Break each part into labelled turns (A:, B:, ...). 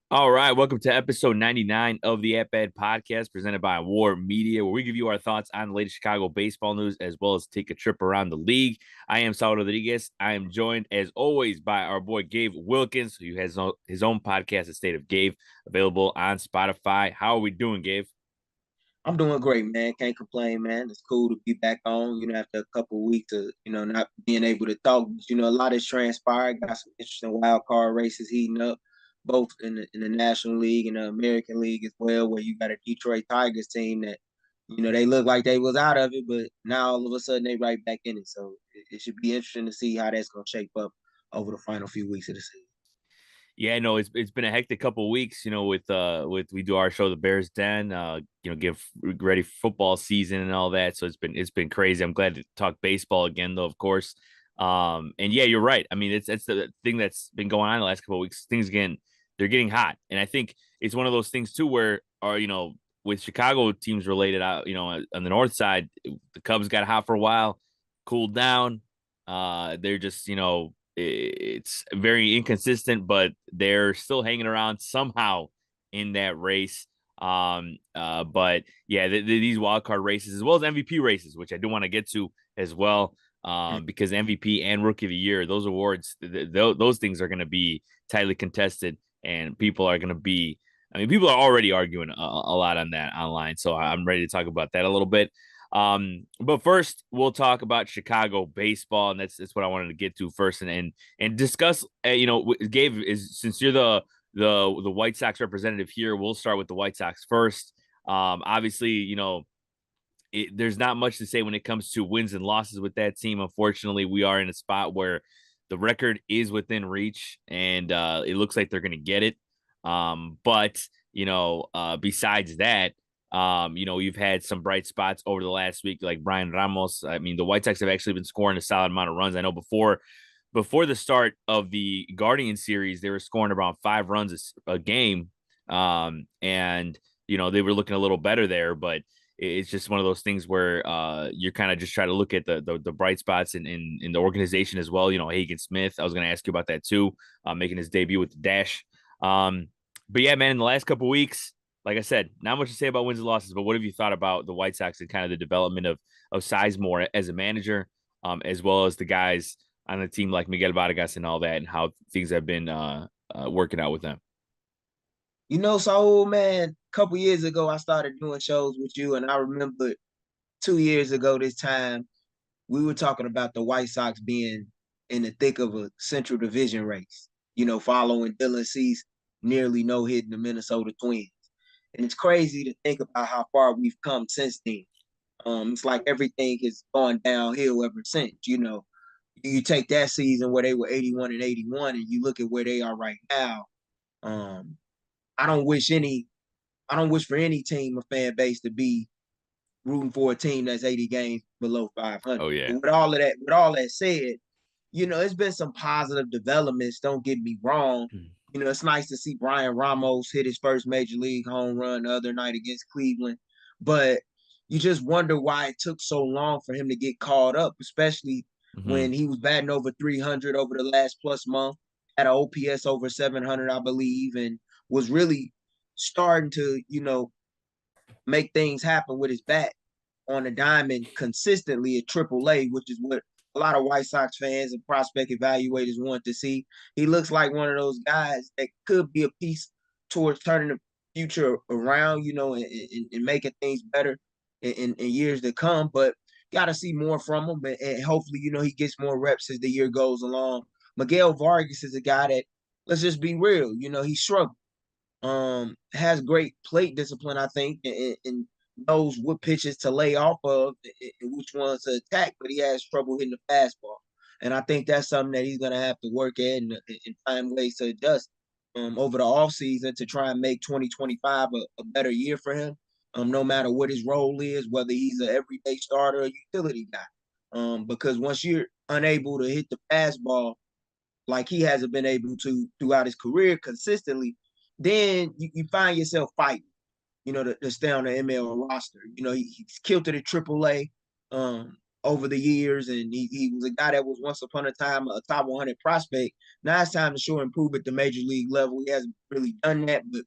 A: All right, welcome to episode 99 of the At Bad podcast presented by War Media, where we give you our thoughts on the latest Chicago baseball news as well as take a trip around the league. I am Saul Rodriguez. I am joined, as always, by our boy Gabe Wilkins, who has his own podcast, The State of Gabe, available on Spotify. How are we doing, Gabe?
B: I'm doing great, man. Can't complain, man. It's cool to be back on, after a couple of weeks of, not being able to talk. But, a lot has transpired. Got some interesting wild card races heating up, both in the National League and the American League as well, where you got a Detroit Tigers team that, they look like they was out of it, but now all of a sudden they right back in it. So it should be interesting to see how that's gonna shape up over the final few weeks of the season.
A: Yeah, no, it's been a hectic couple of weeks, with we do our show, The Bears Den, get ready for football season and all that. So it's been crazy. I'm glad to talk baseball again, though, of course. And yeah, you're right. I mean, it's the thing that's been going on the last couple of weeks. They're getting hot, and I think it's one of those things too where, with Chicago teams related out, on the north side, the Cubs got hot for a while, cooled down. They're just, it's very inconsistent, but they're still hanging around somehow in that race. But yeah, these wild card races as well as MVP races, which I do want to get to as well, because MVP and Rookie of the Year, those awards, those things are going to be tightly contested, and people are going to be. I mean, people are already arguing a lot on that online, so I'm ready to talk about that a little bit. But first we'll talk about Chicago baseball, and that's what I wanted to get to first, and discuss. Gabe, is since you're the White Sox representative here, we'll start with the White Sox first. Obviously, there's not much to say when it comes to wins and losses with that team. Unfortunately, we are in a spot where the record is within reach, and it looks like they're going to get it. But besides that, you've had some bright spots over the last week, like Brian Ramos. I mean, the White Sox have actually been scoring a solid amount of runs. I know before the start of the Guardian series, they were scoring around 5 runs a game, and they were looking a little better there, but it's just one of those things where you're kind of just trying to look at the bright spots in the organization as well. Hagen Smith, I was going to ask you about that too, making his debut with the Dash. Um, but yeah, man, in the last couple of weeks, like I said, not much to say about wins and losses, but what have you thought about the White Sox and kind of the development of Sizemore as a manager, as well as the guys on the team like Miguel Vargas and all that, and how things have been working out with them?
B: So man, a couple years ago I started doing shows with you, and I remember 2 years ago this time we were talking about the White Sox being in the thick of a Central Division race, following Dylan Cease nearly no hitting the Minnesota Twins. And it's crazy to think about how far we've come since then. It's like everything has gone downhill ever since. You take that season where they were 81 and 81, and you look at where they are right now. Um, I don't wish any, I don't wish for any team or fan base to be rooting for a team that's 80 games below 500.
A: Oh
B: But
A: yeah.
B: with all that said, it's been some positive developments. Don't get me wrong. It's nice to see Brian Ramos hit his first major league home run the other night against Cleveland. But you just wonder why it took so long for him to get called up, especially
A: Mm-hmm.
B: when he was batting over 300 over the last plus month, had an OPS over 700, I believe, and was really starting to, make things happen with his bat on the diamond consistently at AAA, which is what a lot of White Sox fans and prospect evaluators want to see. He looks like one of those guys that could be a piece towards turning the future around, and making things better in years to come. But got to see more from him, and hopefully, he gets more reps as the year goes along. Miguel Vargas is a guy that, let's just be real, he struggled. Has great plate discipline, I think, and knows what pitches to lay off of and which ones to attack, but he has trouble hitting the fastball. And I think that's something that he's going to have to work at and find ways to adjust over the offseason to try and make 2025 a better year for him, no matter what his role is, whether he's an everyday starter or utility guy. Because once you're unable to hit the fastball like he hasn't been able to throughout his career consistently, then you find yourself fighting, to stay on the ML roster. He's killed it at AAA, over the years, and he was a guy that was once upon a time a top 100 prospect. Now it's time to show and prove at the major league level. He hasn't really done that, but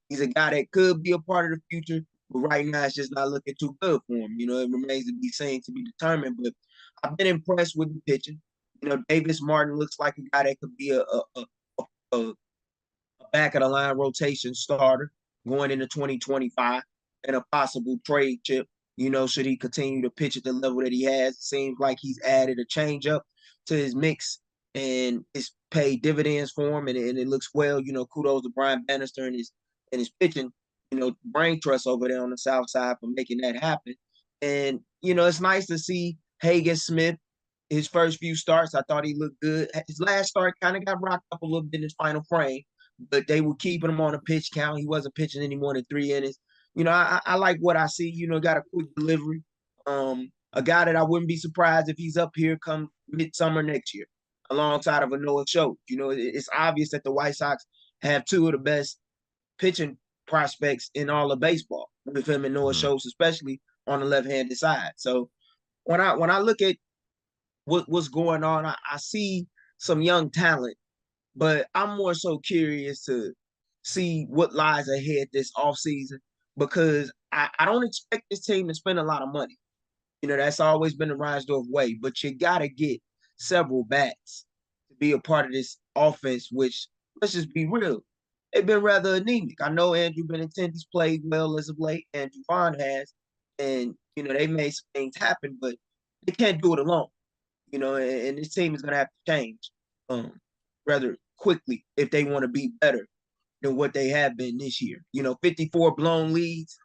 B: he's a guy that could be a part of the future. But right now, it's just not looking too good for him. It remains to be seen, to be determined. But I've been impressed with the pitching. Davis Martin looks like a guy that could be a back of the line rotation starter going into 2025 and a possible trade chip. Should he continue to pitch at the level that he has? It seems like he's added a changeup to his mix, and it's paid dividends for him, and it looks well. Kudos to Brian Bannister and his pitching, brain trust over there on the South Side for making that happen. And it's nice to see Hagen Smith. His first few starts, I thought he looked good. His last start kind of got rocked up a little bit in his final frame, but they were keeping him on a pitch count. He wasn't pitching any more than 3 innings. I like what I see. Got a quick delivery. A guy that I wouldn't be surprised if he's up here come midsummer next year, alongside of a Noah Schultz. It's obvious that the White Sox have two of the best pitching prospects in all of baseball, with him and Noah Schultz, especially on the left-handed side. So when I look at what's going on, I see some young talent, but I'm more so curious to see what lies ahead this offseason, because I don't expect this team to spend a lot of money. That's always been the Reinsdorf way, but you got to get several bats to be a part of this offense, which, let's just be real, they've been rather anemic. I know Andrew Benintendi's played well as of late, Andrew Vaughn has, and, they made some things happen, but they can't do it alone. And this team is going to have to change rather quickly if they want to be better than what they have been this year. 54 blown leads,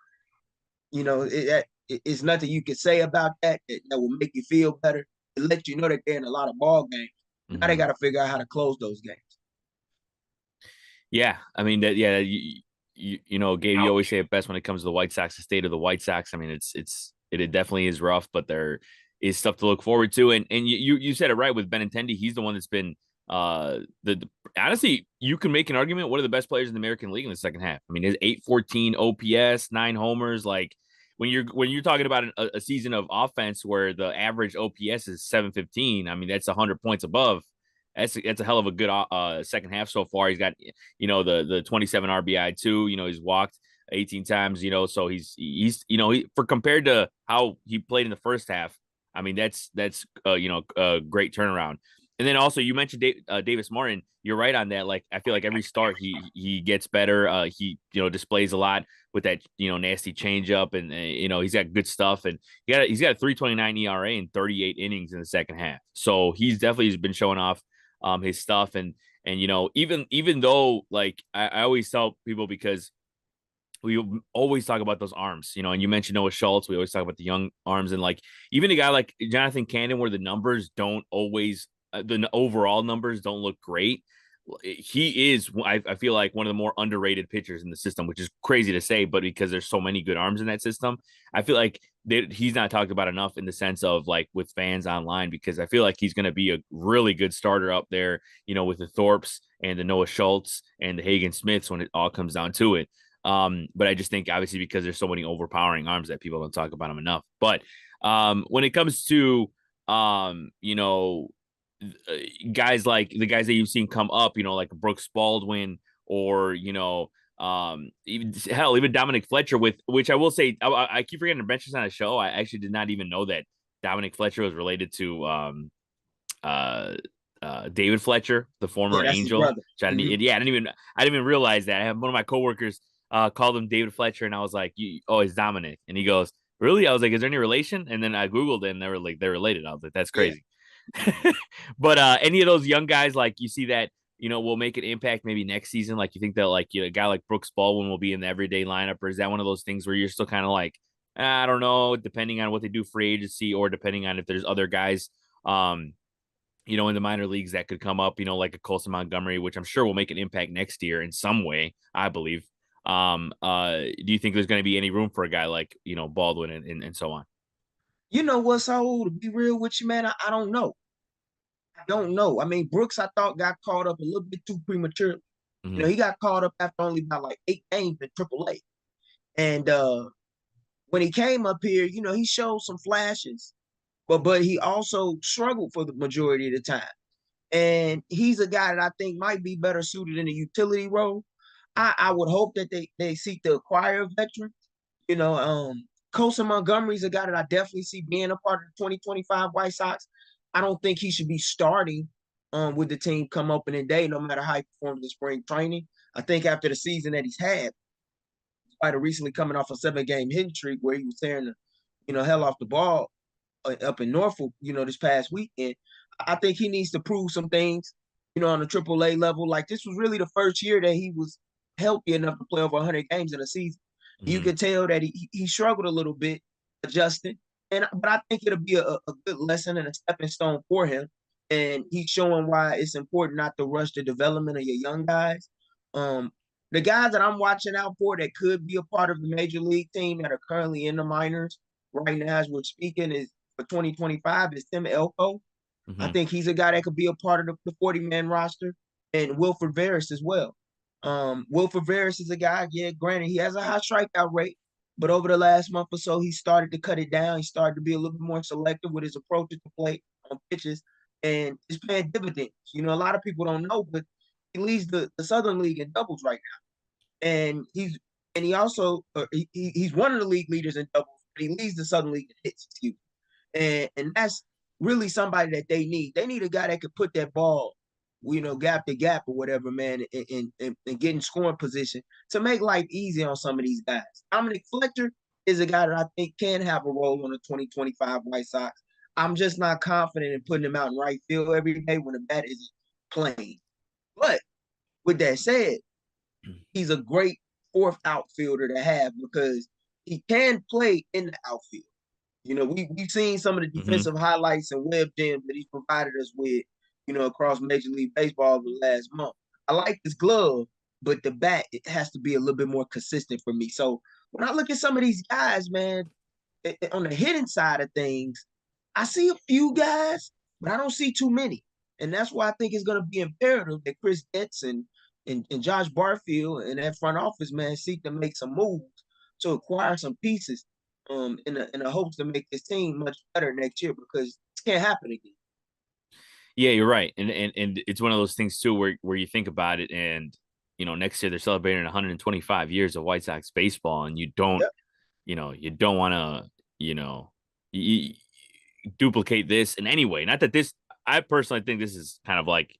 B: it's nothing you can say about that will make you feel better. It lets you know that they're in a lot of ball games. Now they got to figure out how to close those games.
A: Yeah, I mean that. Yeah, Gabe, you always say it best when it comes to the White Sox, the state of the White Sox. I mean, it definitely is rough, but there is stuff to look forward to. And you said it right with Benintendi. He's the one that's been honestly, you can make an argument one of the best players in the American League in the second half. I mean, his 814 OPS, 9 homers. Like when you're talking about a season of offense where the average OPS is 715, I mean that's 100 points above. That's a hell of a good second half so far. He's got the 27 RBI too. He's walked 18 times. So he's for compared to how he played in the first half. I mean that's a great turnaround. And then also you mentioned Davis Martin. You're right on that. Like I feel like every start he gets better. He displays a lot with that nasty changeup, and he's got good stuff, and he's got a 3.29 ERA in 38 innings in the second half. So he's definitely been showing off his stuff, and even though like I always tell people, because we always talk about those arms, and you mentioned Noah Schultz. We always talk about the young arms, and like even a guy like Jonathan Cannon, where the numbers don't always the overall numbers don't look great. He is, I feel like, one of the more underrated pitchers in the system, which is crazy to say, but because there's so many good arms in that system, I feel like he's not talked about enough in the sense of like with fans online, because I feel like he's going to be a really good starter up there, with the Thorpes and the Noah Schultz and the Hagen Smiths when it all comes down to it. But I just think obviously because there's so many overpowering arms that people don't talk about them enough. But when it comes to guys like the guys that you've seen come up, like Brooks Baldwin, or even Dominic Fletcher, with which I will say I keep forgetting to mention on the show. I actually did not even know that Dominic Fletcher was related to David Fletcher, the former
B: Yeah, that's his
A: Angel.
B: brother.
A: I didn't even realize that. I have one of my coworkers called him David Fletcher, and I was like, "Oh, it's Dominic," and he goes, "Really?" I was like, "Is there any relation?" And then I googled it, and they were like, "They're related." I was like, "That's
B: Yeah.
A: crazy." But any of those young guys, like you see that will make an impact maybe next season. Like you think that like a guy like Brooks Baldwin will be in the everyday lineup, or is that one of those things where you're still kind of like, I don't know, depending on what they do free agency, or depending on if there's other guys, in the minor leagues that could come up, like a Colson Montgomery, which I'm sure will make an impact next year in some way, I believe. Do you think there's going to be any room for a guy like Baldwin and so on?
B: You know what, Saul? To be real with you, man, I don't know. I don't know. I mean, Brooks, I thought got caught up a little bit too prematurely.
A: Mm-hmm.
B: He got caught up after only about like 8 games in AAA. And when he came up here, he showed some flashes. but he also struggled for the majority of the time. And he's a guy that I think might be better suited in a utility role. I would hope that they seek to acquire a veteran. You know, Colson Montgomery's a guy that I definitely see being a part of the 2025 White Sox. I don't think he should be starting with the team come opening day, no matter how he performs in spring training. I think after the season that he's had, despite recently coming off a 7-game hitting streak where he was tearing the, hell off the ball up in Norfolk, this past weekend, I think he needs to prove some things, on the AAA level. Like this was really the first year that he was healthy enough to play over 100 games in a season. You
A: Mm-hmm.
B: could tell that he struggled a little bit adjusting, but I think it'll be a good lesson and a stepping stone for him. And he's showing why it's important not to rush the development of your young guys. Um, the guys that I'm watching out for that could be a part of the major league team that are currently in the minors right now as we're speaking is for 2025 is Tim Elko. I
A: Mm-hmm.
B: think he's a guy that could be a part of the 40-man roster, and Wilford Veras as well. Wilford Veras is a guy, yeah, granted, he has a high strikeout rate, but over the last month or so, he started to cut it down. He started to be a little bit more selective with his approach to the plate on pitches, and it's paying dividends. A lot of people don't know, but he leads the Southern League in doubles right now. And he also he's one of the league leaders in doubles, but he leads the Southern League in hits, excuse me. And that's really somebody that they need. They need a guy that could put that ball, gap to gap or whatever, man, and get in scoring position to make life easy on some of these guys. Dominic Fletcher is a guy that I think can have a role on the 2025 White Sox. I'm just not confident in putting him out in right field every day when the bat isn't playing. But with that said, he's a great fourth outfielder to have because he can play in the outfield. We've seen some of the
A: Mm-hmm.
B: defensive highlights and web gems that he's provided us with, across Major League Baseball over the last month. I like his glove, but the bat, it has to be a little bit more consistent for me. So when I look at some of these guys, man, on the hitting side of things, I see a few guys, but I don't see too many. And that's why I think it's going to be imperative that Chris Getz and Josh Barfield and that front office, man, seek to make some moves to acquire some pieces in the hopes to make this team much better next year because it can't happen again.
A: Yeah, you're right, and it's one of those things too where you think about it, and next year they're celebrating 125 years of White Sox baseball, and
B: Yep,
A: you don't want to you duplicate this in any way. Not that this, I personally think this is kind of like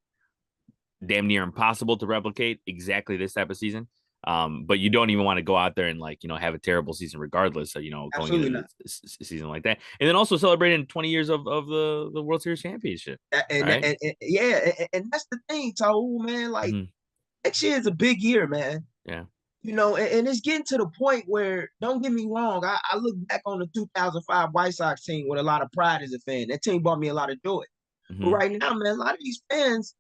A: damn near impossible to replicate exactly this type of season. But you don't even want to go out there and have a terrible season regardless of going
B: absolutely
A: into
B: not.
A: this season like that, and then also celebrating 20 years of the World Series championship. All right.
B: Yeah, and that's the thing, Saul, man. Like
A: Mm-hmm.
B: next year is a big year, man.
A: Yeah.
B: And it's getting to the point where, don't get me wrong, I look back on the 2005 White Sox team with a lot of pride as a fan. That team brought me a lot of joy. But
A: Mm-hmm.
B: right now, man, a lot of these fans,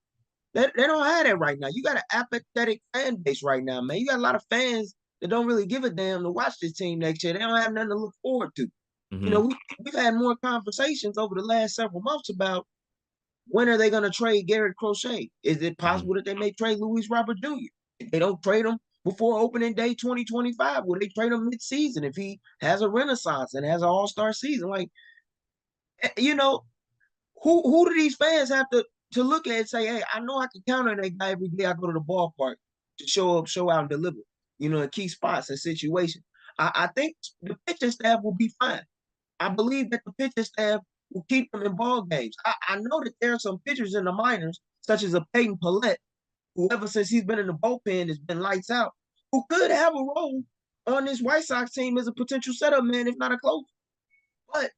B: they don't have that right now. You got an apathetic fan base right now, man. You got a lot of fans that don't really give a damn to watch this team next year. They don't have nothing to look forward to.
A: Mm-hmm.
B: We've had more conversations over the last several months about when are they going to trade Garrett Crochet? Is it
A: Mm-hmm.
B: possible that they may trade Luis Robert Jr.? If they don't trade him before opening day 2025, will they trade him mid-season if he has a renaissance and has an all-star season? Like, you know, who do these fans have to look at and say, hey, I know I can count on that guy every day I go to the ballpark to show up, show out, and deliver, in key spots and situations. I think the pitching staff will be fine. I believe that the pitching staff will keep them in ball games. I know that there are some pitchers in the minors, such as a Peyton Pallette, who ever since he's been in the bullpen has been lights out, who could have a role on this White Sox team as a potential setup man, if not a closer. But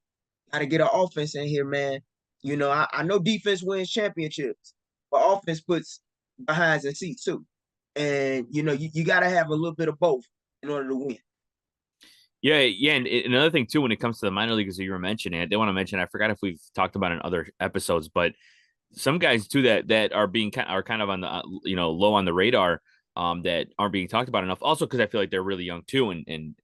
B: got to get an offense in here, man. I know defense wins championships, but offense puts behinds in seats too. And you got to have a little bit of both in order to win.
A: Yeah, yeah, and another thing too, when it comes to the minor leagues, that you were mentioning, I did want to mention. I forgot if we've talked about it in other episodes, but some guys too that are kind of on the low on the radar, that aren't being talked about enough. Also, because I feel like they're really young too, and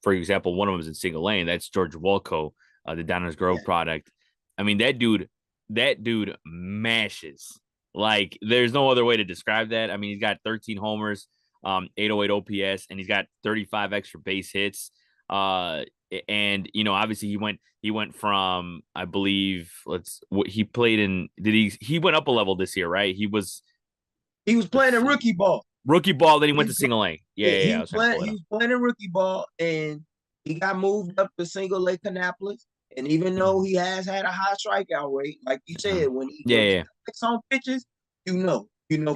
A: for example, one of them is in single lane. That's George Walco, the Downers Grove
B: Yeah.
A: product. I mean, that dude mashes. Like, there's no other way to describe that. I mean, he's got 13 homers, 808 OPS, and he's got 35 extra base hits. and obviously he went from, I believe, he played in, he went up a level this year, right?
B: He was
A: Let's
B: playing in
A: see,
B: rookie ball.
A: rookie ball, then he
B: He
A: went
B: was
A: to single A. Yeah,
B: Yeah,
A: yeah, yeah, I was trying to pull it
B: he
A: up.
B: was playing in rookie ball, and he got moved up to single A Kannapolis. And even though he has had a high strikeout rate, like you said,
A: Yeah,
B: when he
A: yeah,
B: clicks on pitches, for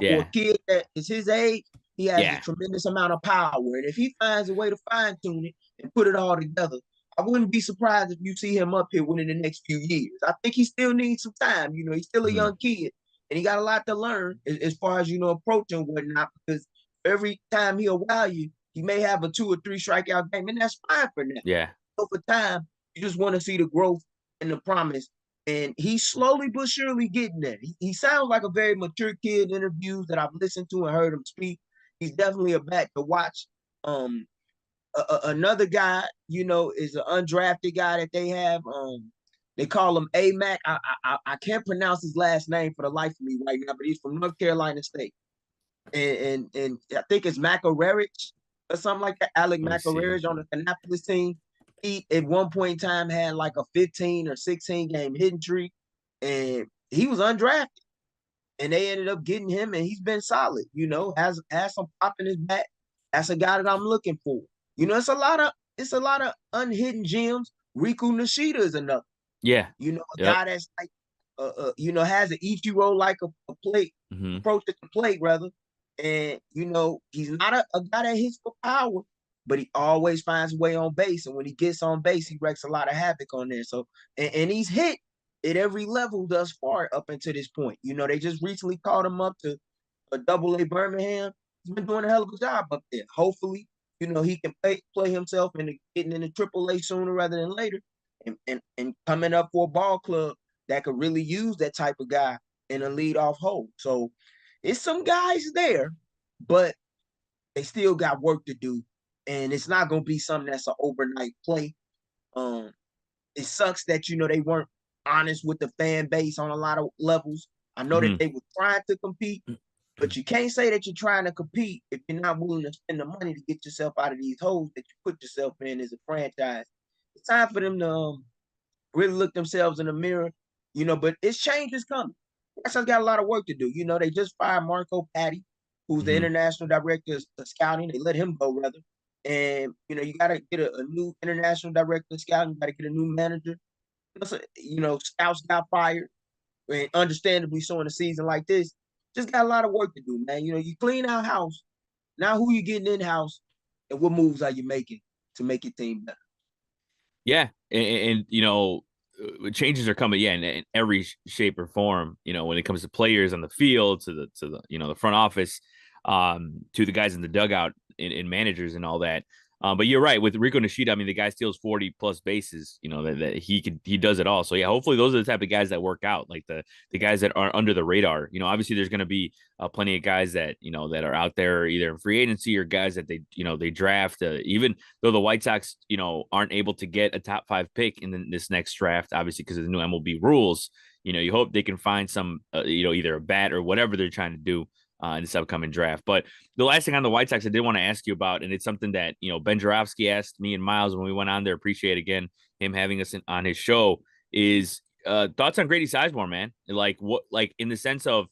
A: yeah,
B: a kid that is his age, he has a
A: yeah.
B: tremendous amount of power. And if he finds a way to fine tune it and put it all together, I wouldn't be surprised if you see him up here within the next few years. I think he still needs some time. He's still a
A: Hmm.
B: young kid, and he got a lot to learn as far as approaching whatnot. Because every time he'll wow you, he may have a 2 or 3 strikeout game, and that's fine for now.
A: Yeah,
B: Over time, you just want to see the growth and the promise. And he's slowly but surely getting there. He sounds like a very mature kid in interviews that I've listened to and heard him speak. He's definitely a bat to watch. Um, Another guy, is an undrafted guy that they have. They call him AMAC. I can't pronounce his last name for the life of me right now, but he's from North Carolina State, and I think it's Macarerich or something like that. Alec
A: let me see.
B: Macarerich on the Annapolis team. He at one point in time had like a 15 or 16 game hitting streak, and he was undrafted. And they ended up getting him, and he's been solid. Has some pop in his back. That's a guy that I'm looking for. It's a lot of unhidden gems. Riku Nishida is another.
A: Yeah.
B: A
A: Yep.
B: guy that's like, has an Ichiro like a plate
A: Hmm.
B: approach at the plate rather, and he's not a guy that hits for power, but he always finds a way on base, and when he gets on base, he wreaks a lot of havoc on there. So, and he's hit at every level thus far up until this point. They just recently called him up to a Double A Birmingham. He's been doing a hell of a job up there. Hopefully, he can play himself into getting into Triple A sooner rather than later, and coming up for a ball club that could really use that type of guy in a leadoff hole. So it's some guys there, but they still got work to do, and it's not going to be something that's an overnight play. Um, it sucks that they weren't honest with the fan base on a lot of levels. I know that
A: Hmm.
B: they were trying to compete, but you can't say that you're trying to compete if you're not willing to spend the money to get yourself out of these holes that you put yourself in as a franchise. It's time for them to really look themselves in the mirror, but it's change is coming. Texas got a lot of work to do. They just fired Marco Patti, who's the
A: Hmm.
B: international director of scouting. They let him go rather. And you gotta get a new international director of scouting, you gotta get a new manager. So, scouts got fired, and understandably so in a season like this. Just got a lot of work to do, man. You clean out house. Now who you getting in house, and what moves are you making to make your team better?
A: Yeah, and changes are coming. Yeah, in every shape or form. When it comes to players on the field, to the the front office, to the guys in the dugout, and managers and all that. But you're right with Rico Nishida. I mean, the guy steals 40 plus bases. That he does it all. So yeah, hopefully those are the type of guys that work out, like the guys that are under the radar. Obviously there's going to be plenty of guys that that are out there either in free agency or guys that they draft. Even though the White Sox aren't able to get a top 5 pick in this next draft, obviously because of the new MLB rules. You hope they can find some either a bat or whatever they're trying to do in this upcoming draft. But the last thing on the White Sox I did want to ask you about, and it's something that Ben Jarofsky asked me and Miles when we went on there. Appreciate again him having us on his show. Is thoughts on Grady Sizemore, man? Like what, like in the sense of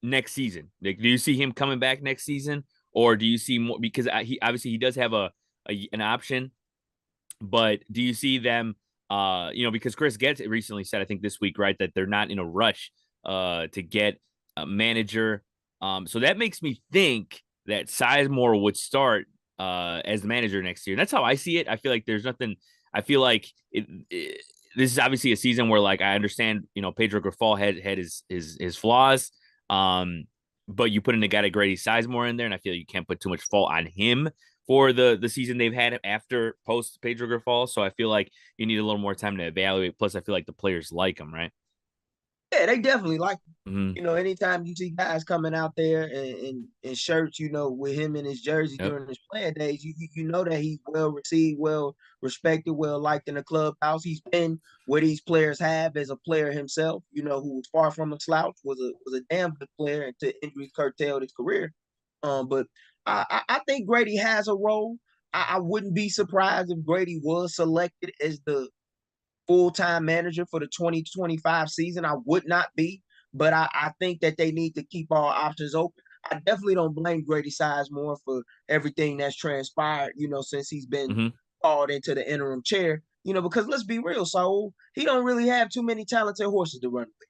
A: next season? Like, do you see him coming back next season, or do you see more? Because he obviously he does have an option, but do you see them? Because Chris Getz recently said, I think this week, right, that they're not in a rush to get a manager. So that makes me think that Sizemore would start as the manager next year. And that's how I see it. I feel like there's nothing. I feel like this is obviously a season where, like, I understand, Pedro Grifol had his flaws. But you put in a guy like Grady Sizemore in there, and I feel like you can't put too much fault on him for the season they've had after post Pedro Grifol. So I feel like you need a little more time to evaluate. Plus, I feel like the players like him, right?
B: Yeah, they definitely like him.
A: Mm-hmm.
B: Anytime you see guys coming out there in shirts, with him in his jersey
A: Yep.
B: during his playing days, you know that he's well received, well respected, well liked in the clubhouse. He's been what these players have as a player himself, who was far from a slouch, was a damn good player until injuries curtailed his career. But I think Grady has a role. I wouldn't be surprised if Grady was selected as the full-time manager for the 2025 season. I would not be, but I think that they need to keep all options open. I definitely don't blame Grady Sizemore for everything that's transpired, since he's been
A: Hmm.
B: called into the interim chair, because let's be real, Saul, he don't really have too many talented horses to run with.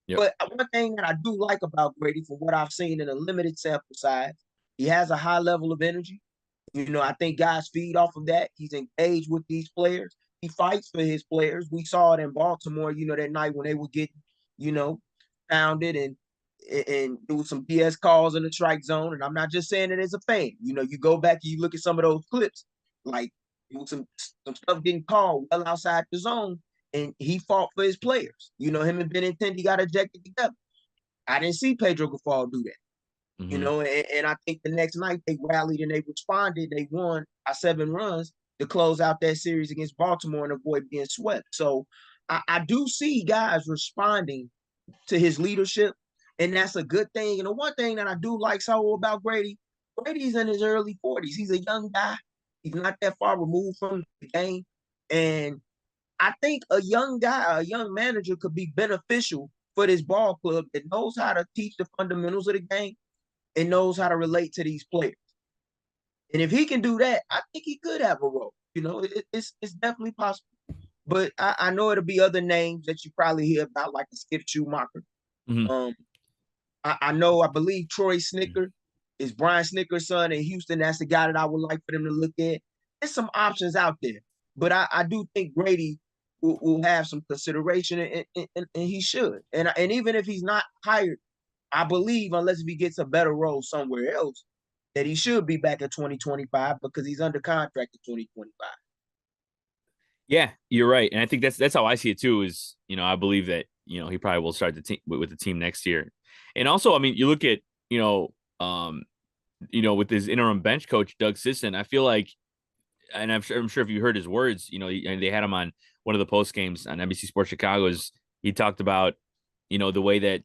A: Yep.
B: But one thing that I do like about Grady, from what I've seen in a limited sample size, he has a high level of energy. I think guys feed off of that. He's engaged with these players. He fights for his players. We saw it in Baltimore, that night when they were getting, you know, pounded and there was some BS calls in the strike zone. And I'm not just saying it as a fan. You go back and you look at some of those clips, like some stuff getting called well outside the zone, and he fought for his players. Him and Benintendi got ejected together. I didn't see Pedro Gaffal do that.
A: Hmm.
B: And I think the next night they rallied and they responded. They won by 7 runs to close out that series against Baltimore and avoid being swept. So I do see guys responding to his leadership, and that's a good thing. And the one thing that I do like so about Grady, Brady's in his early 40s. He's a young guy. He's not that far removed from the game. And I think a young guy, a young manager could be beneficial for this ball club that knows how to teach the fundamentals of the game and knows how to relate to these players. And if he can do that, I think he could have a role. It's definitely possible. But I know it'll be other names that you probably hear about, like a Skip Schumacher.
A: Hmm.
B: Um, I believe Troy Snicker is Brian Snicker's son in Houston. That's the guy that I would like for them to look at. There's some options out there, but I do think Grady will have some consideration, and he should. And even if he's not hired, I believe, unless if he gets a better role somewhere else, that he should be back at 2025 because he's under contract in 2025.
A: Yeah, you're right, and I think that's how I see it too. Is I believe that he probably will start the team with the team next year, and also I mean you look at with his interim bench coach Doug Sisson, I feel like, and I'm sure if you heard his words, and they had him on one of the post games on NBC Sports Chicago's. He talked about the way that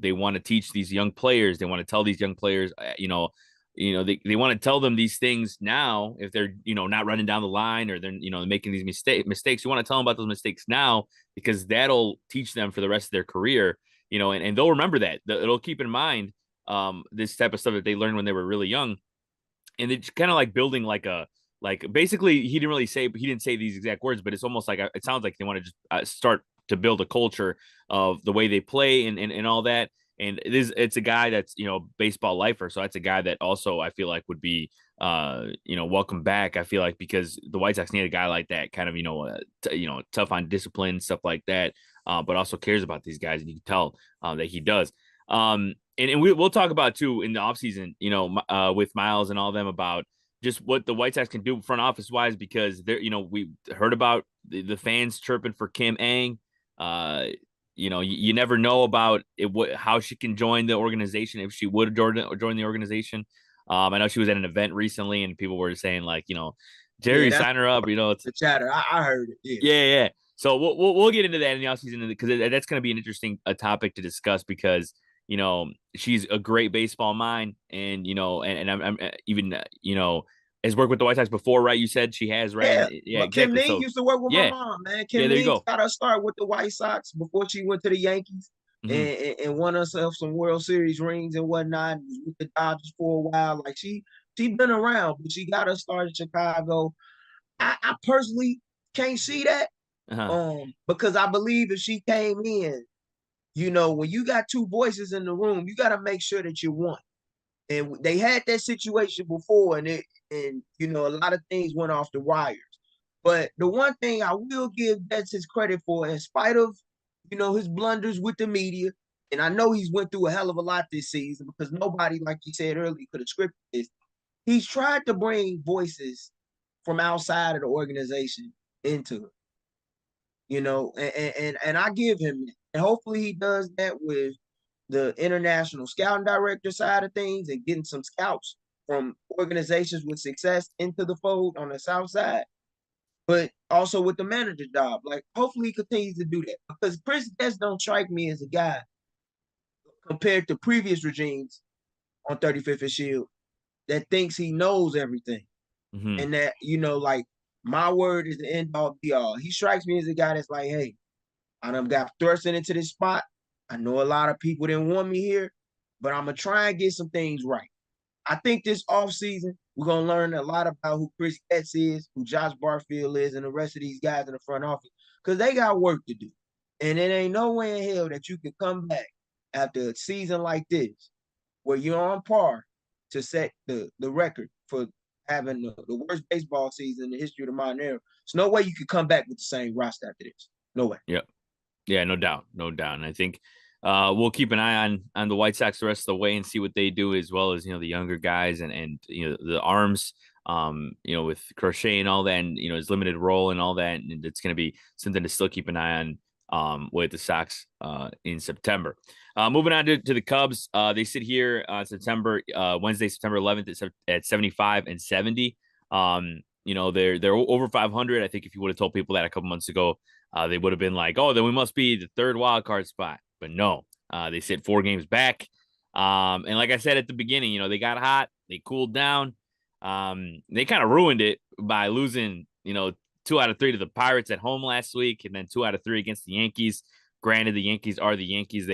A: they want to teach these young players. They want to tell these young players, they want to tell them these things now if they're not running down the line or they're making these mistakes. You want to tell them about those mistakes now because that'll teach them for the rest of their career. And they'll remember that. It'll keep in mind this type of stuff that they learned when they were really young, and it's kind of like building like basically he didn't say these exact words, but it's almost like it sounds like they want to just start to build a culture of the way they play and all that. And it's a guy that's baseball lifer, so that's a guy that also I feel like would be welcome back. I feel like because the White Sox need a guy like that, kind of tough on discipline, stuff like that, but also cares about these guys, and you can tell that he does. And we'll talk about too in the offseason, with Miles and all them about just what the White Sox can do front office wise, because they're, we heard about the fans chirping for Kim Ang. You never know about it, how she can join the organization, if she would join the organization. I know she was at an event recently and people were saying like,
B: Yeah,
A: Jerry,
B: that's
A: sign her up, it's
B: the chatter. I heard it. Yeah.
A: yeah. So we'll get into that in the offseason because that's going to be an interesting topic to discuss because she's a great baseball mind, and and I'm even has worked with the White Sox before, right? You said she has, right?
B: Yeah.
A: Yeah,
B: Kim
A: exactly.
B: Ning
A: So
B: used to work with my
A: yeah,
B: mom, man.
A: yeah,
B: Kim
A: there you
B: Ning
A: go.
B: got her start with the White Sox before she went to the Yankees
A: Hmm.
B: and won herself some World Series rings and whatnot. Was with the Dodgers for a while. Like she been around, but she got her start in Chicago. I personally can't see that.
A: Uh-huh.
B: Because I believe if she came in, when you got two voices in the room, you got to make sure that you won. And they had that situation before, and a lot of things went off the wires. But the one thing I will give Betts his credit for, in spite of his blunders with the media, and I know he's went through a hell of a lot this season because nobody, like you said earlier, could have scripted this. He's tried to bring voices from outside of the organization into it, and I give him that. And hopefully he does that with the international scouting director side of things and getting some scouts from organizations with success into the fold on the south side, but also with the manager job. Like, hopefully he continues to do that because Chris Guest don't strike me as a guy compared to previous regimes on 35th and Shield that thinks he knows everything.
A: Mm-hmm.
B: And that, like my word is the end all be all. He strikes me as a guy that's like, hey, I done got thrusted into this spot. I know a lot of people didn't want me here, but I'm gonna try and get some things right. I think this offseason, we're gonna learn a lot about who Chris Getz is, who Josh Barfield is, and the rest of these guys in the front office, because they got work to do. And it ain't no way in hell that you can come back after a season like this, where you're on par to set the record for having the worst baseball season in the history of the modern era. There's no way you could come back with the same roster after this. No way.
A: Yep. Yeah, no doubt, no doubt. And I think we'll keep an eye on the White Sox the rest of the way and see what they do, as well as the younger guys and the arms. With Crochet and all that, and his limited role and all that, and it's going to be something to still keep an eye on. With the Sox in September. Moving on to the Cubs, they sit here on Wednesday, September 11th at 75 and 70. They're over 500. I think if you would have told people that a couple months ago, they would have been like, oh, then we must be the third wild card spot. But no, they sit 4 games back. And like I said at the beginning, they got hot, they cooled down. They kind of ruined it by losing, 2 out of 3 to the Pirates at home last week, and then 2 out of 3 against the Yankees. Granted, the Yankees are the Yankees,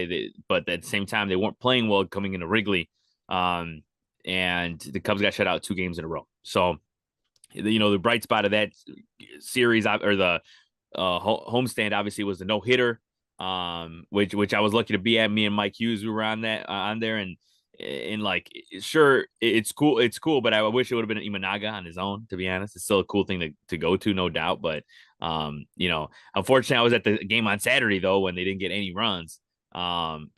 A: but at the same time, they weren't playing well coming into Wrigley. And the Cubs got shut out 2 games in a row. So, the bright spot of that series, or the homestand, obviously, was the no hitter, which I was lucky to be at. Me and Mike Hughes, we were on there, and like, sure, it's cool, but I wish it would have been an Imanaga on his own. To be honest, it's still a cool thing to go to, no doubt. But unfortunately, I was at the game on Saturday though when they didn't get any runs. And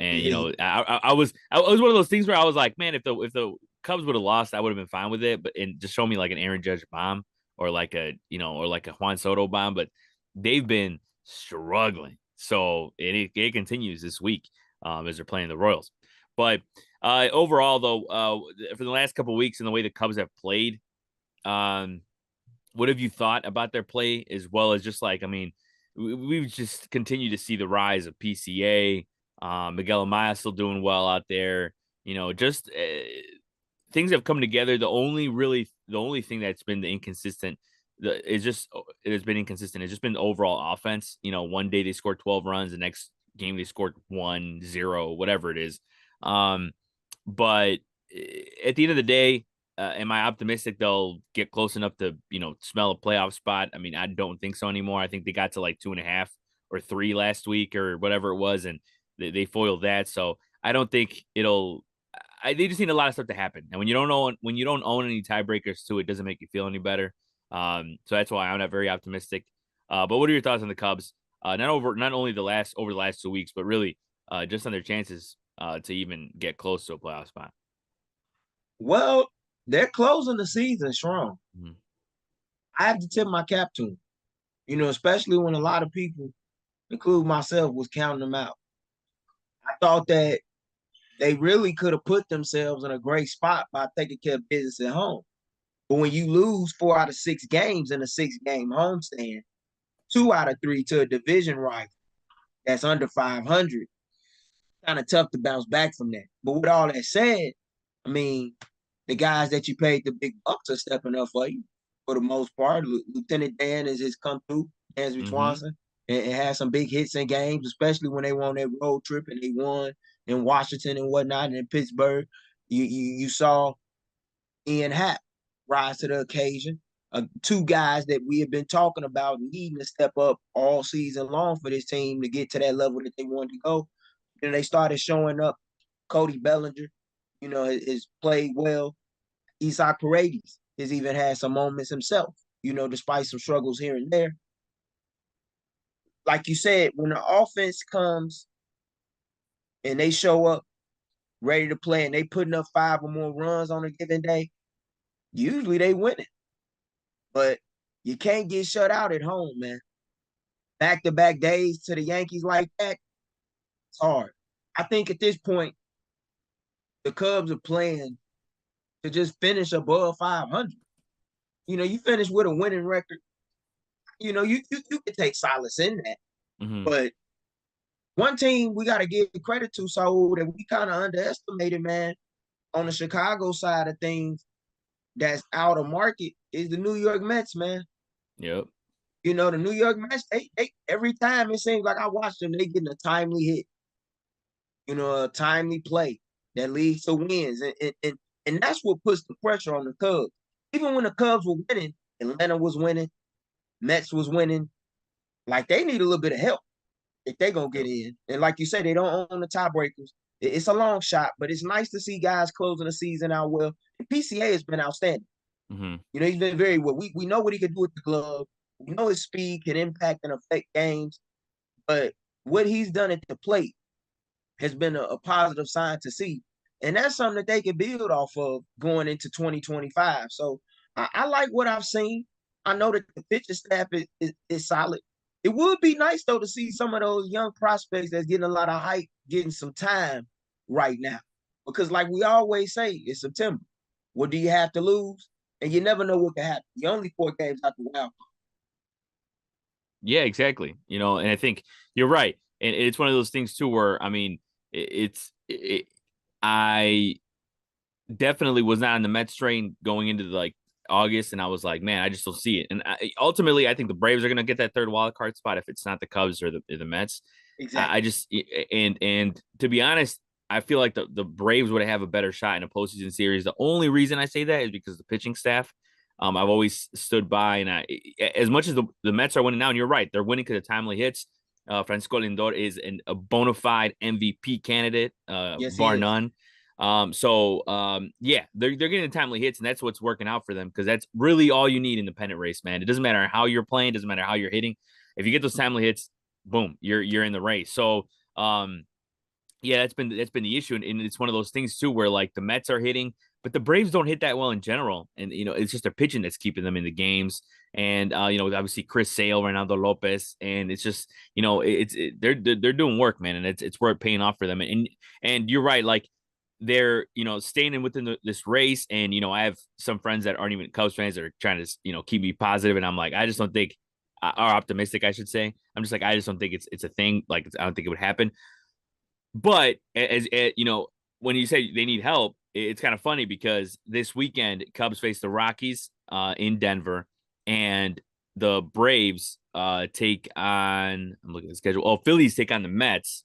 A: I was one of those things where I was like, man, if the Cubs would have lost, I would have been fine with it. But and just show me like an Aaron Judge bomb or like a Juan Soto bomb, but they've been struggling. So it continues this week as they're playing the Royals. But overall, though, for the last couple of weeks and the way the Cubs have played, what have you thought about their play, as well as just like, I mean, we've just continued to see the rise of PCA. Miguel Amaya still doing well out there. Just things have come together. The only thing that's been the inconsistent it has been inconsistent. It's just been the overall offense. One day they scored 12 runs, the next game they scored 1-0, whatever it is. But at the end of the day, am I optimistic they'll get close enough to, smell a playoff spot? I mean, I don't think so anymore. I think they got to like 2.5 or 3 last week or whatever it was, and they foiled that. So I don't think they just need a lot of stuff to happen. And when you don't own any tiebreakers too, it doesn't make you feel any better. So that's why I'm not very optimistic. But what are your thoughts on the Cubs? Not only over the last 2 weeks, but really just on their chances to even get close to a playoff spot.
B: Well, they're closing the season strong.
A: Mm-hmm.
B: I have to tip my cap to them, especially when a lot of people, including myself, was counting them out. I thought that they really could have put themselves in a great spot by taking care of business at home. But when you lose 4 out of 6 games in a 6-game homestand, 2 out of 3 to a division rival that's under 500, kind of tough to bounce back from that. But with all that said, I mean, the guys that you paid the big bucks are stepping up for you for the most part. Lieutenant Dan has come through, Dansby
A: Mm-hmm.
B: Swanson, and had some big hits in games, especially when they were on that road trip and they won in Washington and whatnot, and in Pittsburgh. You saw Ian Happ rise to the occasion. 2 guys that we have been talking about needing to step up all season long for this team to get to that level that they wanted to go. And they started showing up. Cody Bellinger, has played well. Isaac Paredes has even had some moments himself, despite some struggles here and there. Like you said, when the offense comes and they show up ready to play and they putting up 5 or more runs on a given day, usually they win it. But you can't get shut out at home, man. Back-to-back days to the Yankees like that, it's hard. I think at this point, the Cubs are playing to just finish above 500. You finish with a winning record. You can take solace in that.
A: Mm-hmm.
B: But one team we got to give credit to, Saul, that we kind of underestimated, man, on the Chicago side of things, that's out of market is the New York Mets, man.
A: Yep.
B: The New York Mets, they every time it seems like I watch them, they getting a timely hit, a timely play that leads to wins. And that's what puts the pressure on the Cubs. Even when the Cubs were winning, Atlanta was winning, Mets was winning, like they need a little bit of help if they're gonna get
A: Yep.
B: in. And like you said, they don't own the tiebreakers. It's a long shot, but it's nice to see guys closing the season out well. And PCA has been outstanding.
A: Mm-hmm.
B: He's been very well. We know what he can do with the glove. We know his speed can impact and affect games, but what he's done at the plate has been a positive sign to see. And that's something that they can build off of going into 2025. So I like what I've seen. I know that the pitching staff is solid. It would be nice, though, to see some of those young prospects that's getting a lot of hype getting some time right now. Because, like we always say, it's September. What do you have to lose? And you never know what can happen. You only 4 games out the wild.
A: Yeah, exactly. And I think you're right. And it's one of those things too, where I mean, I definitely was not on the Mets train going into like August, and I was like, man, I just don't see it. And ultimately, I think the Braves are going to get that third wild card spot if it's not the Cubs or the Mets. I
B: Exactly.
A: just and to be honest, I feel like the Braves would have a better shot in a postseason series. The only reason I say that is because the pitching staff. I've always stood by, and as much as the Mets are winning now, and you're right, they're winning because of timely hits. Francisco Lindor is a bona fide MVP candidate,
B: Yes, he
A: bar
B: is.
A: none. Yeah, they're getting timely hits, and that's what's working out for them because that's really all you need in the pennant race, man. It doesn't matter how you're playing, doesn't matter how you're hitting. If you get those timely hits, boom, you're in the race. So yeah, that's been the issue, and it's one of those things too where like the Mets are hitting, but the Braves don't hit that well in general, and it's just their pitching that's keeping them in the games. And obviously Chris Sale, Ronaldo Lopez, and it's just they're doing work, man, and it's worth paying off for them. And you're right, like they're staying in within this race, and I have some friends that aren't even Cubs fans that are trying to keep me positive, and I'm like, I just don't think, or optimistic, I should say. I'm just like, I just don't think it's a thing. Like I don't think it would happen. But when you say they need help, it's kind of funny because this weekend Cubs face the Rockies in Denver, and the Braves take on. I'm looking at the schedule. Oh, Phillies take on the Mets,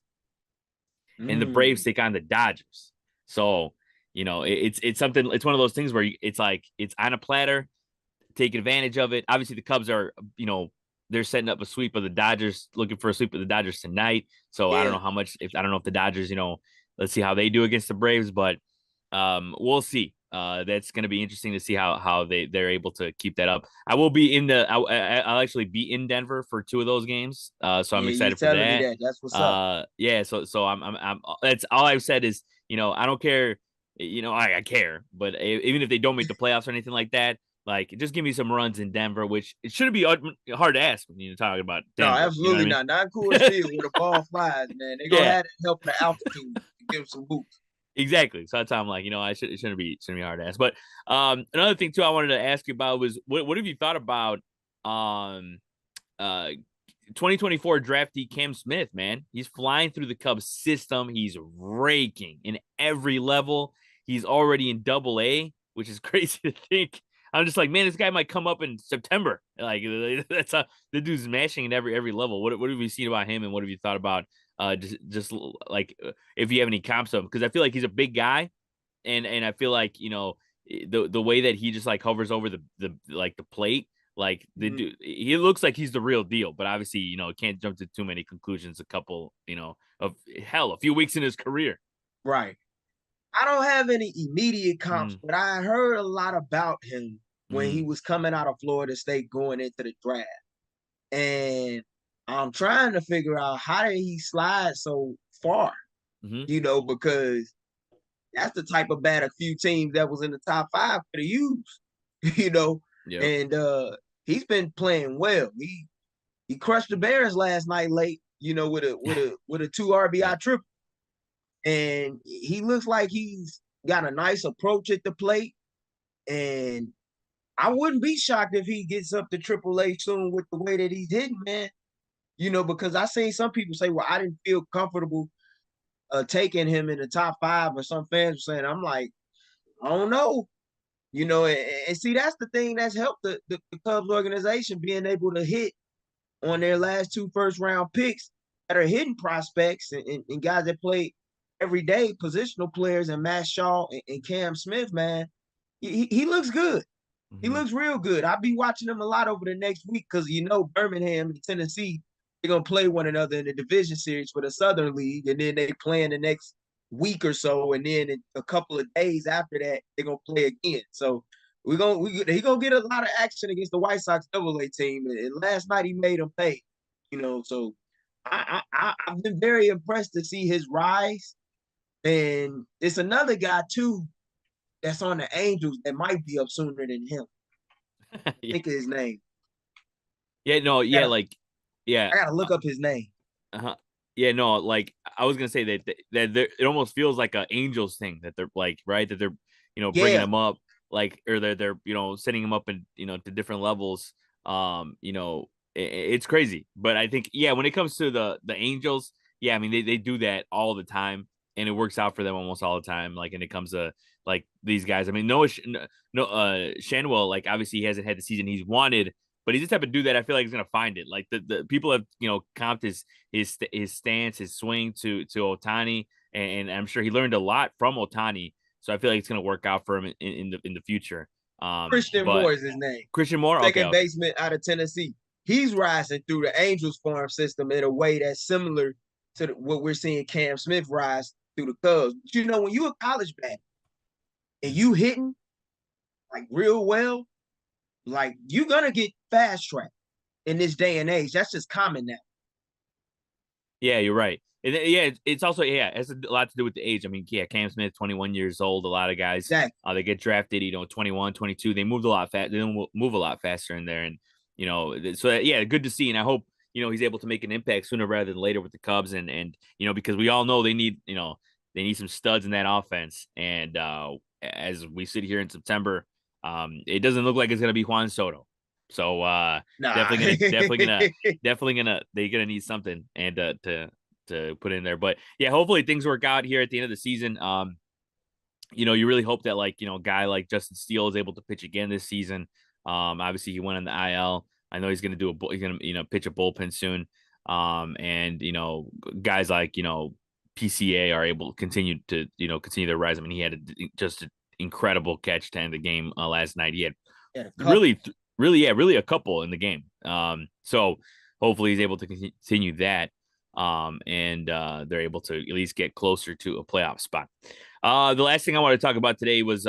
A: and the Braves
B: Mm.
A: take on the Dodgers. So it's something. It's one of those things where it's like it's on a platter. Take advantage of it. Obviously, the Cubs are they're setting up a sweep of the Dodgers, looking for a sweep of the Dodgers tonight. So I don't
B: Yeah.
A: know how much. If I don't know if the Dodgers, let's see how they do against the Braves, but we'll see. That's going to be interesting to see how they're able to keep that up. I will be in the. I'll actually be in Denver for 2 of those games. So I'm
B: Yeah, you
A: excited for
B: telling me
A: that.
B: that. That's what's up.
A: Yeah. So I'm. That's all I've said is I don't care. I care, but even if they don't make the playoffs or anything like that, like just give me some runs in Denver, which it shouldn't be hard to ask when you're talking about
B: No,
A: Denver. You know
B: absolutely
A: what
B: not. Not Coors
A: I
B: Field where the ball flies, man. They're gonna
A: mean?
B: have to help the altitude to give them some boost.
A: Exactly. So that's how I'm like, it shouldn't be hard to ask. But another thing too I wanted to ask you about was what have you thought about um uh 2024 draftee Cam Smith, man? He's flying through the Cubs system. He's raking in every level. He's already in double A, which is crazy to think. I'm just like, man, this guy might come up in September. Like that's the dude's smashing at every level. What have you seen about him, and what have you thought about just like if you have any comps of him? Because I feel like he's a big guy, and I feel like the way that he just like hovers over the like the plate, like the
B: Mhm.
A: dude, he looks like he's the real deal. But obviously, can't jump to too many conclusions. A couple, of hell, a few weeks in his career.
B: Right. I don't have any immediate comps,
A: Mm,
B: but I heard a lot about him when he
A: mm,
B: was coming out of Florida State going into the draft. And I'm trying to figure out how did he slide so far,
A: mm-hmm.
B: because that's the type of bat a few teams that was in the top five could have used, you know.
A: Yep.
B: And he's been playing well. He crushed the Bears last night late, with a two
A: Yeah.
B: RBI triple. And he looks like he's got a nice approach at the plate. And I wouldn't be shocked if he gets up to Triple A soon with the way that he's hitting, man. Because I seen some people say, well, I didn't feel comfortable taking him in the top five, or some fans were saying, I'm like, I don't know. And see, that's the thing that's helped the Cubs organization being able to hit on their last two first round picks that are hidden prospects and guys that play every day, positional players, and Matt Shaw and Cam Smith, man. He looks good. He
A: Mm-hmm.
B: looks real good. I'll be watching him a lot over the next week because Birmingham and Tennessee, they're gonna play one another in the division series for the Southern League, and then they play in the next week or so, and then in a couple of days after that, they're gonna play again. So he gonna get a lot of action against the White Sox AA team. And last night he made them pay. So I've been very impressed to see his rise. And it's another guy too that's on the Angels that might be up sooner than him.
A: Yeah.
B: Think of his name.
A: Yeah, no,
B: I
A: yeah,
B: gotta,
A: like, yeah,
B: I gotta look up his name.
A: uh-huh. Yeah, no, like I was gonna say it almost feels like a Angels thing that they're like, right, that they're bringing
B: Yeah,
A: them up, like, or they're setting them up in to different levels. It's crazy, but I think, yeah, when it comes to the Angels, yeah, I mean they do that all the time, and it works out for them almost all the time. Like, and it comes to like these guys. I mean, no, Shanwell, like obviously he hasn't had the season he's wanted, but he's the type of dude that I feel like he's gonna find it. Like the people have comped his stance, his swing to Otani, and I'm sure he learned a lot from Otani. So I feel like it's gonna work out for him in the future.
B: Christian
A: But
B: Moore is his name.
A: Christian Moore, okay,
B: Second
A: okay,
B: baseman out of Tennessee. He's rising through the Angels farm system in a way that's similar to what we're seeing Cam Smith rise through the Cubs. But when you a college bat and you hitting like real well, like you're gonna get fast track in this day and age. That's just common now.
A: yeah, you're right. And yeah, it's also, yeah, it has a lot to do with the age. I mean, yeah, Cam Smith, 21 years old. A lot of guys,
B: Exactly.
A: they get drafted, 21, 22. They moved a lot fast. They don't move a lot faster in there, and so yeah, good to see. And I hope he's able to make an impact sooner rather than later with the Cubs, and because we all know they need some studs in that offense. And as we sit here in September, it doesn't look like it's gonna be Juan Soto. So
B: Nah.
A: definitely gonna they're gonna need something and to put in there. But yeah, hopefully things work out here at the end of the season. You really hope that, like, a guy like Justin Steele is able to pitch again this season. Obviously he went on the IL. I know he's gonna pitch a bullpen soon. And guys like PCA are able to continue their rise. I mean, he had just an incredible catch to end the game last night. He had
B: Yeah, a couple.
A: really, really, yeah, really a couple in the game. So hopefully he's able to continue that. And they're able to at least get closer to a playoff spot. The last thing I want to talk about today was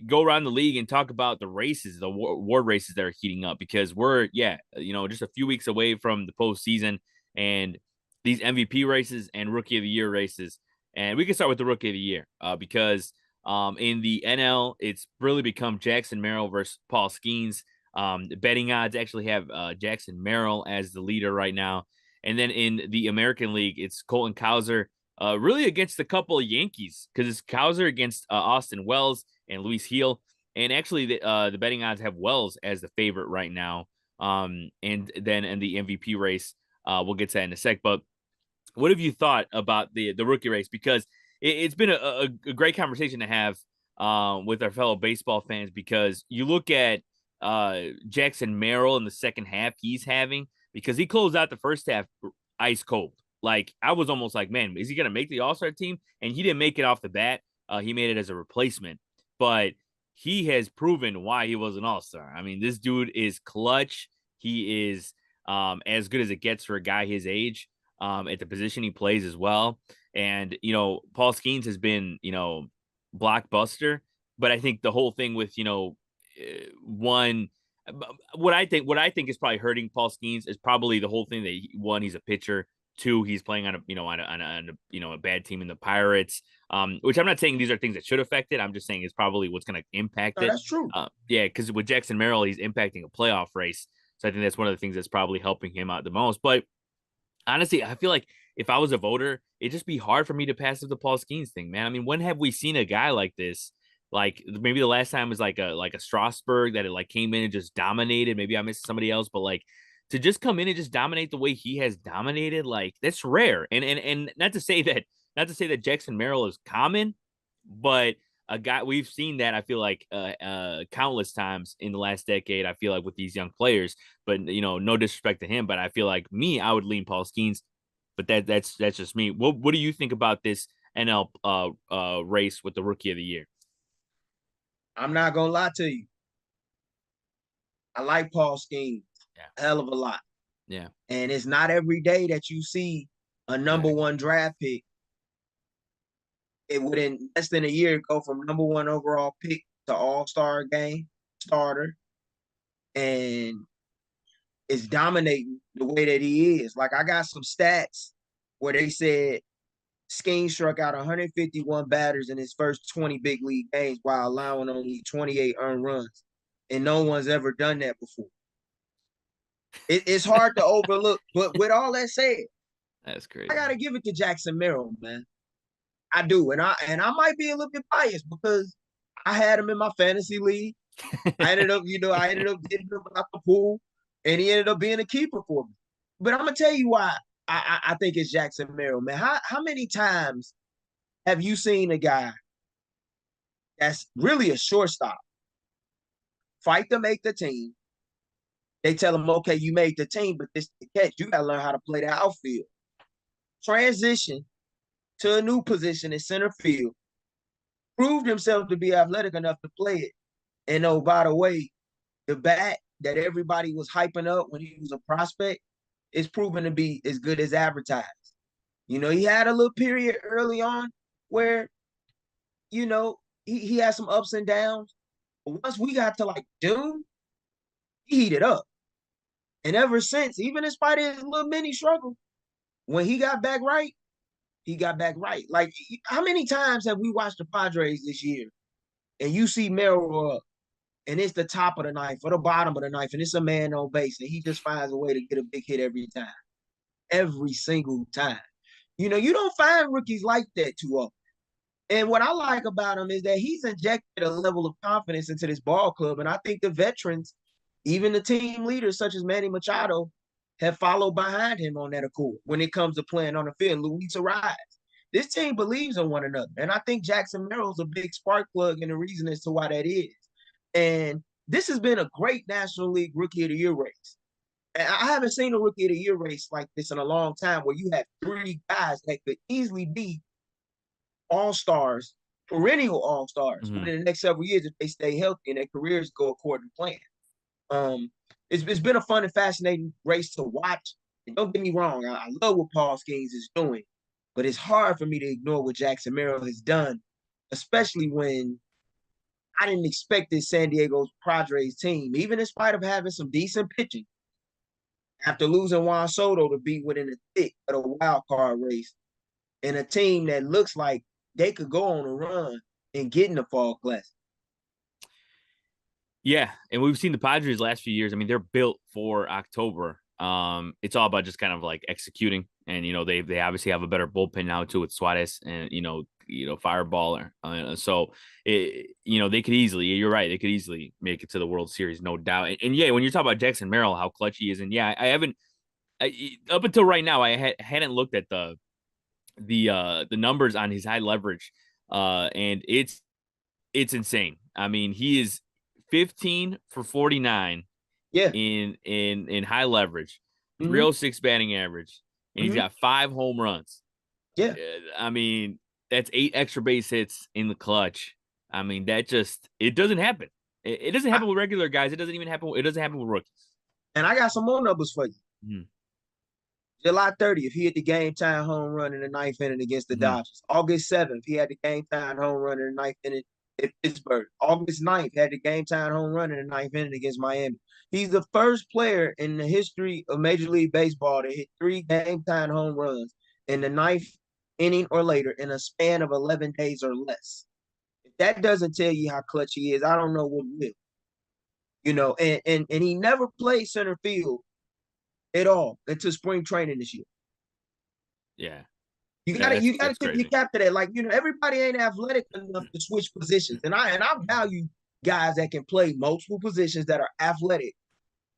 A: go around the league and talk about the races, the award races that are heating up, because we're just a few weeks away from the postseason and these MVP races and Rookie of the Year races. And we can start with the Rookie of the Year because in the NL, it's really become Jackson Merrill versus Paul Skeens. The betting odds actually have Jackson Merrill as the leader right now. And then in the American League, it's Colton Cowser really against a couple of Yankees, because it's Cowser against Austin Wells and Luis Heel. And actually, the betting odds have Wells as the favorite right now. And then in the MVP race, we'll get to that in a sec. But what have you thought about the rookie race? Because it's been a great conversation to have with our fellow baseball fans, because you look at Jackson Merrill in the second half he's having, because he closed out the first half ice cold. Like, I was almost like, man, is he going to make the All-Star team? And he didn't make it off the bat. He made it as a replacement. But he has proven why he was an All-Star. I mean, this dude is clutch. He is as good as it gets for a guy his age at the position he plays as well. And, Paul Skeens has been, blockbuster. But I think the whole thing with, one, what I think is probably hurting Paul Skeens is probably the whole thing that one, he's a pitcher. Two, he's playing on a bad team in the Pirates. Which I'm not saying these are things that should affect it. I'm just saying it's probably what's going to impact
B: No,
A: it.
B: that's true.
A: Yeah, because with Jackson Merrill, he's impacting a playoff race. So I think that's one of the things that's probably helping him out the most. But honestly, I feel like if I was a voter, it'd just be hard for me to pass up the Paul Skeens thing, man. I mean, when have we seen a guy like this? Like, maybe the last time was like a Strasburg that it like came in and just dominated. Maybe I missed somebody else, but like, to just come in and just dominate the way he has dominated, like, that's rare. And not to say that Jackson Merrill is common, but a guy we've seen that I feel like countless times in the last decade. I feel like with these young players, but no disrespect to him, but I feel like I would lean Paul Skeens, but that's just me. What do you think about this NL race with the Rookie of the Year?
B: I'm not gonna lie to you. I like Paul Skeens
A: Yeah,
B: a hell of a lot.
A: yeah,
B: And it's not every day that you see a number
A: exactly.
B: one draft pick. It would in less than a year go from number one overall pick to all-star game starter and is dominating the way that he is. Like I got some stats where they said Skeen struck out 151 batters in his first 20 big league games while allowing only 28 earned runs. And no one's ever done that before. It's hard to overlook. But with all that said,
A: That's
B: I
A: crazy.
B: gotta give it to Jackson Merrill, man. I do. And I might be a little bit biased because I had him in my fantasy league. I ended up getting him out the pool, and he ended up being a keeper for me. But I'm gonna tell you why I think it's Jackson Merrill, man. How many times have you seen a guy that's really a shortstop fight to make the team? They tell him, okay, you made the team, but this is the catch. You gotta learn how to play the outfield. Transition to a new position in center field, proved himself to be athletic enough to play it. And oh, by the way, the bat that everybody was hyping up when he was a prospect is proven to be as good as advertised. He had a little period early on where, he had some ups and downs. But once we got to like June, he heated up. And ever since, even in spite of his little mini struggle, when he got back right, he got back right. Like, how many times have we watched the Padres this year and you see Merrill up and it's the top of the ninth or the bottom of the ninth and it's a man on base and he just finds a way to get a big hit every single time. You don't find rookies like that too often. And what I like about him is that he's injected a level of confidence into this ball club. And I think the veterans, even the team leaders such as Manny Machado, have followed behind him on that accord when it comes to playing on the field. Luis Ariz. This team believes in one another. And I think Jackson Merrill's a big spark plug and the reason as to why that is. And this has been a great National League Rookie of the Year race. And I haven't seen a Rookie of the Year race like this in a long time where you have three guys that could easily be all-stars, perennial all-stars
A: Mm-hmm.
B: within the next several years if they stay healthy and their careers go according to plan. Um, it's been a fun and fascinating race to watch. And don't get me wrong, I love what Paul Skeens is doing, but it's hard for me to ignore what Jackson Merrill has done, especially when I didn't expect this San Diego Padres team, even in spite of having some decent pitching, after losing Juan Soto to be within the thick of the wild card race and a team that looks like they could go on a run and get in the fall class.
A: Yeah, and we've seen the Padres last few years. I mean, they're built for October. It's all about just kind of like executing, and they obviously have a better bullpen now too with Suarez and Fireballer. So they could easily. You're right. They could easily make it to the World Series, no doubt. And yeah, when you talk about Jackson Merrill, how clutch he is, and yeah, I haven't up until right now. I hadn't looked at the numbers on his high leverage, and it's insane. I mean, he is 15 for 49
B: Yeah.
A: in high leverage,
B: Mm-hmm.
A: 306 batting average, and he's
B: Mm-hmm.
A: got 5 home runs.
B: Yeah.
A: I mean, that's 8 extra base hits in the clutch. I mean, it doesn't happen. It doesn't
B: I,
A: happen with regular guys. It doesn't even happen. It doesn't happen with rookies.
B: and I got some more numbers for you.
A: Mm-hmm.
B: July 30th, he hit the game time home run in the ninth inning against the
A: Mm-hmm.
B: Dodgers. August 7th, he had the game time home run in the ninth inning at Pittsburgh. August 9th, had the game time home run in the ninth inning against Miami. He's the first player in the history of Major League Baseball to hit 3 game time home runs in the ninth inning or later in a span of 11 days or less. If that doesn't tell you how clutch he is, I don't know what will. And he never played center field at all until spring training this year.
A: Yeah,
B: You gotta you gotta
A: that's
B: tip your
A: crazy.
B: cap to that. Like, everybody ain't athletic enough to switch positions. And I value guys that can play multiple positions that are athletic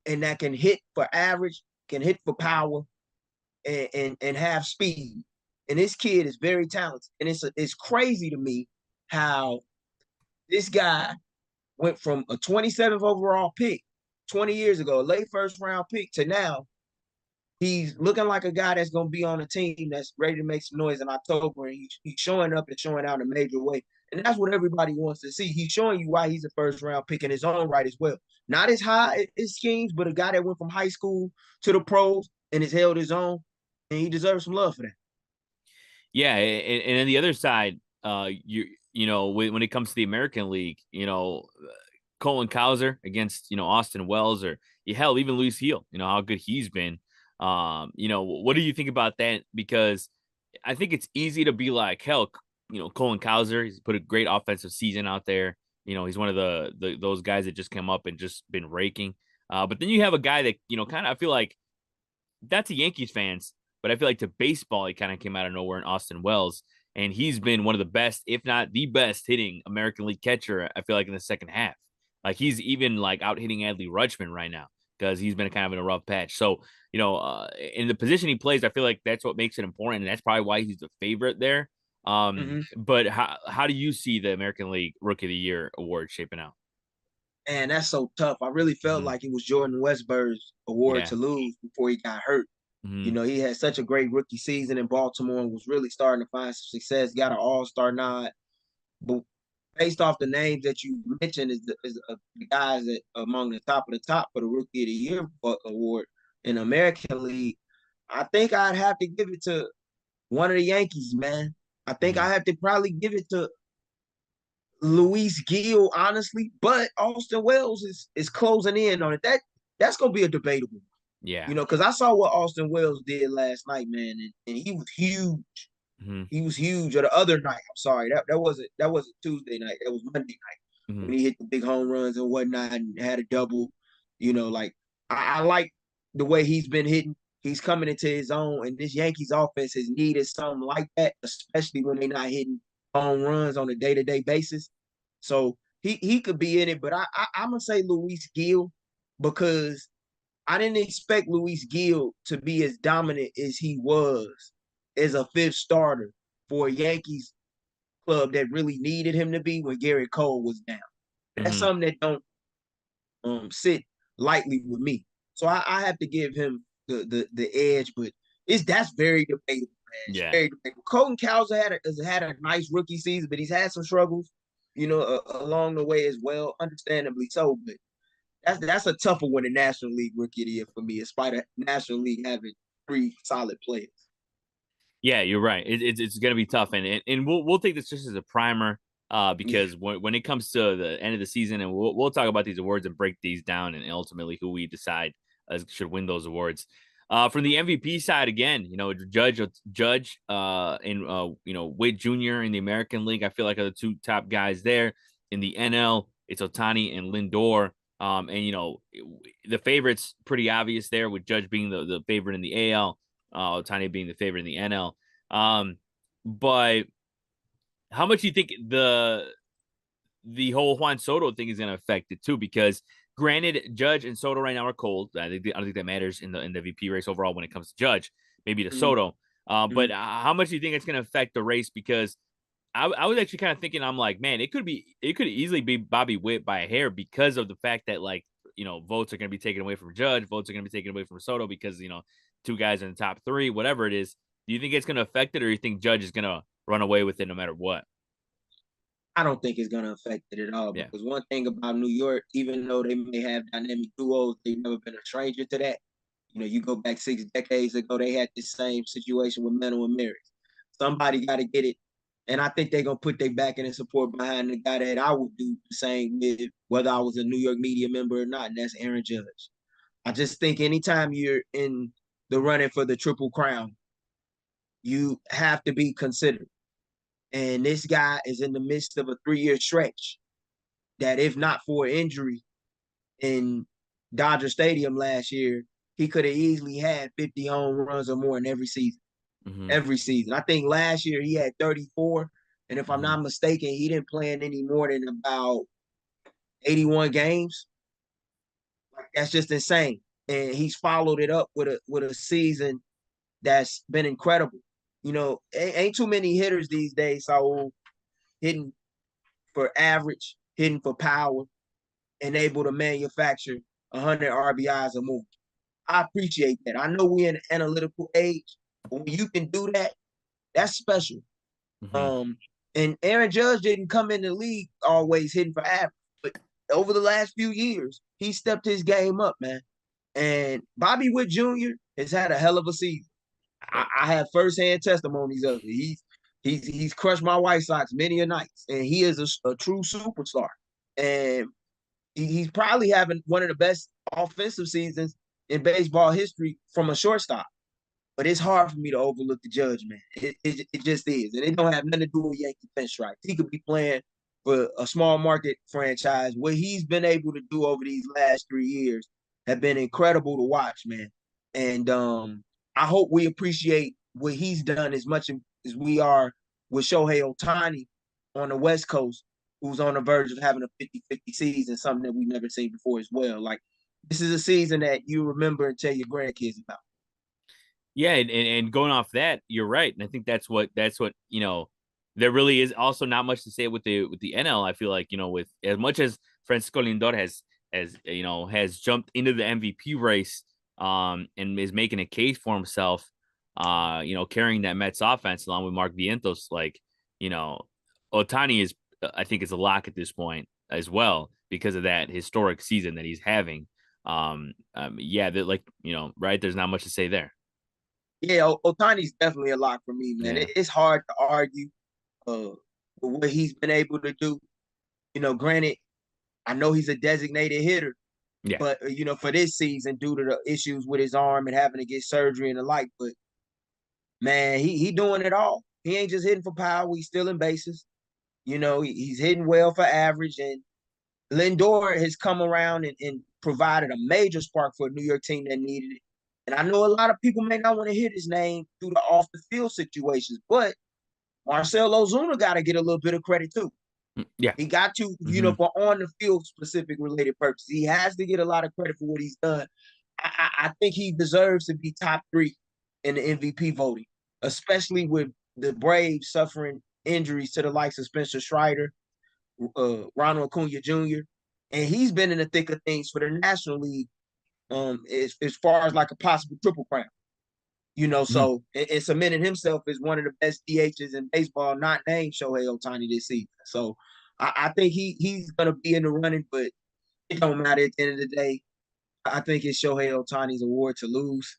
B: and that can hit for average, can hit for power, and have speed. And this kid is very talented. And it's crazy to me how This guy went from a 27th overall pick 20 years ago, a late first round pick, to now he's looking like a guy that's going to be on a team that's ready to make some noise in October. And he's showing up and showing out in a major way. And that's what everybody wants to see. He's showing you why he's a first round pick in his own right as well. Not as high as schemes, but a guy that went from high school to the pros and has held his own. And he deserves some love for that.
A: Yeah, and on the other side, you know when it comes to the American League, you know, Colin Cowser against Austin Wells, or hell, even Luis Heel, how good he's been. You know, what do you think about that? Because I think it's easy to be like, hell, Colin Cowser, he's put a great offensive season out there. He's one of those guys that just came up and just been raking. But then you have a guy that kind of I feel like that's a Yankees fans, but I feel like to baseball, he kind of came out of nowhere in Austin Wells. And he's been one of the best, if not the best, hitting American League catcher, I feel like, in the second half. Like, he's even like out hitting Adley Rutschman right now because he's been kind of in a rough patch. So, in the position he plays, I feel like that's what makes it important. And that's probably why he's the favorite there. But how do you see the American League Rookie of the Year award shaping out?
B: And that's so tough. I really felt
A: Mm-hmm.
B: like it was Jordan Westburg's award
A: Yeah.
B: to lose before he got hurt.
A: Mm-hmm.
B: He had such a great rookie season in Baltimore and was really starting to find some success, got an all-star nod. But based off the names that you mentioned, the guys that among the top of the top for the Rookie of the Year award in the American League, I think I'd have to give it to one of the Yankees, man. I think
A: Mm-hmm.
B: I have to probably give it to Luis Gil, honestly. But Austin Wells is closing in on it. That's gonna be a debatable,
A: Yeah.
B: because I saw what Austin Wells did last night, man, and he was huge.
A: Mm-hmm.
B: He was huge. Or the other night, I'm sorry, that wasn't Tuesday night. That was Monday night
A: Mm-hmm.
B: when he hit the big home runs and whatnot and had a double. Like I like the way he's been hitting. He's coming into his own, and this Yankees offense has needed something like that, especially when they're not hitting home runs on a day-to-day basis. So he could be in it, but I'm gonna say Luis Gil because I didn't expect Luis Gil to be as dominant as he was as a fifth starter for a Yankees club that really needed him to be when Garrett Cole was down. That's
A: Mm-hmm.
B: something that don't sit lightly with me. So I have to give him the edge, but that's very debatable, man. It's
A: Yeah.
B: very debatable. Colton Cowser had a nice rookie season, but he's had some struggles, along the way as well, understandably so. But that's a tougher one in National League Rookie of the Year for me, in spite of National League having three solid players.
A: Yeah, you're right. It's going to be tough, and we'll take this just as a primer,
B: Yeah.
A: because when it comes to the end of the season, and we'll talk about these awards and break these down, and ultimately who we decide should win those awards. From the MVP side, again, and Wade Jr. in the American League, I feel like are the two top guys there. In the NL, it's Otani and Lindor. And the favorites pretty obvious there, with Judge being the favorite in the AL, Otani being the favorite in the NL. But how much do you think the whole Juan Soto thing is going to affect it too? Because granted, Judge and Soto right now are cold. I don't think that matters in the VP race overall when it comes to Judge, maybe to
B: Mm-hmm.
A: Soto. But how much do you think it's going to affect the race? Because I was actually kind of thinking, I'm like, man, it could easily be Bobby Witt by a hair, because of the fact that, like, votes are going to be taken away from Judge, votes are going to be taken away from Soto, because two guys in the top three, whatever it is. Do you think it's going to affect it, or you think Judge is going to run away with it no matter what?
B: I don't think it's going to affect it at all,
A: Yeah.
B: because one thing about New York, even though they may have dynamic duos, they've never been a stranger to that. You go back 6 decades ago, they had the same situation with Mental and Maris. Somebody got to get it. And I think they're going to put their backing and support behind the guy that I would do the same with, whether I was a New York media member or not, and that's Aaron Judge. I just think anytime you're in the running for the Triple Crown, you have to be considered. And this guy is in the midst of a 3-year stretch that, if not for injury in Dodger Stadium last year, he could have easily had 50 home runs or more in every season.
A: Mm-hmm.
B: Every season. I think last year he had 34. And if I'm
A: Mm-hmm.
B: not mistaken, he didn't play in any more than about 81 games. Like, that's just insane. And he's followed it up with a season that's been incredible. Ain't too many hitters these days, so hitting for average. hitting for power, and able to manufacture 100 RBIs or more. I appreciate that. I know we're in an analytical age, but when you can do that, that's special.
A: Mm-hmm.
B: Um, and Aaron Judge didn't come in the league always hitting for average, but over the last few years, he stepped his game up, man. And Bobby Witt Jr. has had a hell of a season. I have firsthand testimonies of it. He's crushed my White Sox many a nights, and he is a true superstar. And he's probably having one of the best offensive seasons in baseball history from a shortstop. But it's hard for me to overlook the Judge, man. It just is. And it don't have nothing to do with Yankee pinstripes. He could be playing for a small market franchise. What he's been able to do over these last 3 years have been incredible to watch, man. And I hope we appreciate what he's done as much as we are with Shohei Ohtani on the West Coast, who's on the verge of having a 50-50 season, something that we've never seen before as well. Like, this is a season that you remember and tell your grandkids about.
A: Yeah, and going off that, you're right, and I think that's what There really is also not much to say with the NL. I feel like with as much as Francisco Lindor has jumped into the MVP race, and is making a case for himself, carrying that Mets offense along with Mark Vientos, Otani is I think is a lock at this point as well because of that historic season that he's having. Yeah, that right. There's not much to say there.
B: Yeah, Otani's definitely a lock for me, man.
A: Yeah.
B: It's hard to argue with what he's been able to do. Granted, I know he's a designated hitter,
A: Yeah.
B: but for this season, due to the issues with his arm and having to get surgery and the like, but man, he doing it all. He ain't just hitting for power; he's stealing bases. He's hitting well for average, and Lindor has come around and provided a major spark for a New York team that needed it. And I know a lot of people may not want to hear his name due to off the field situations, but Marcell Ozuna got to get a little bit of credit too.
A: Yeah.
B: He got to,
A: Mm-hmm.
B: for on the field specific related purposes. He has to get a lot of credit for what he's done. I think he deserves to be top 3 in the MVP voting, especially with the Braves suffering injuries to the likes of Spencer Strider, Ronald Acuna Jr., and he's been in the thick of things for the National League, as far as like a possible triple crown. So and cemented himself as one of the best DHs in baseball, not named Shohei Ohtani this season. So I think he's gonna be in the running, but it don't matter at the end of the day. I think it's Shohei Ohtani's award to lose.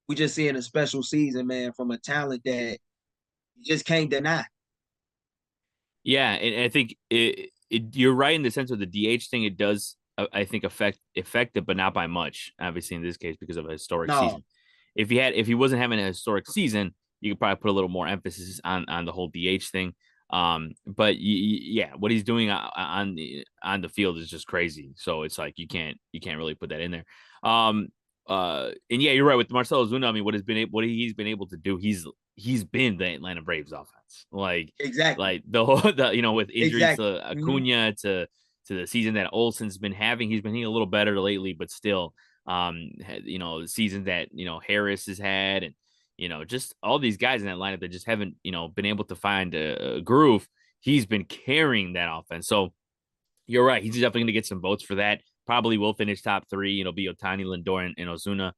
B: We just seeing a special season, man, from a talent that you just can't deny.
A: Yeah, and I think you're right in the sense of the DH thing. It does, I think, affect it, but not by much. Obviously, in this case, because of a historic
B: No,
A: season. If he wasn't having a historic season, you could probably put a little more emphasis on the whole DH thing. But yeah, what he's doing on the field is just crazy. So it's like you can't really put that in there. And yeah, you're right with Marcell Ozuna. I mean, what he's been able to do, he's been the Atlanta Braves offense.
B: exactly,
A: Like the whole with injuries
B: exactly.
A: to Acuna to the season that Olson's been having, he's been hitting a little better lately, but still, the season that Harris has had, and just all these guys in that lineup that just haven't been able to find a groove. He's been carrying that offense. So you're right. He's definitely going to get some votes for that. Probably will finish top 3. Be Otani, Lindor, and Ozuna,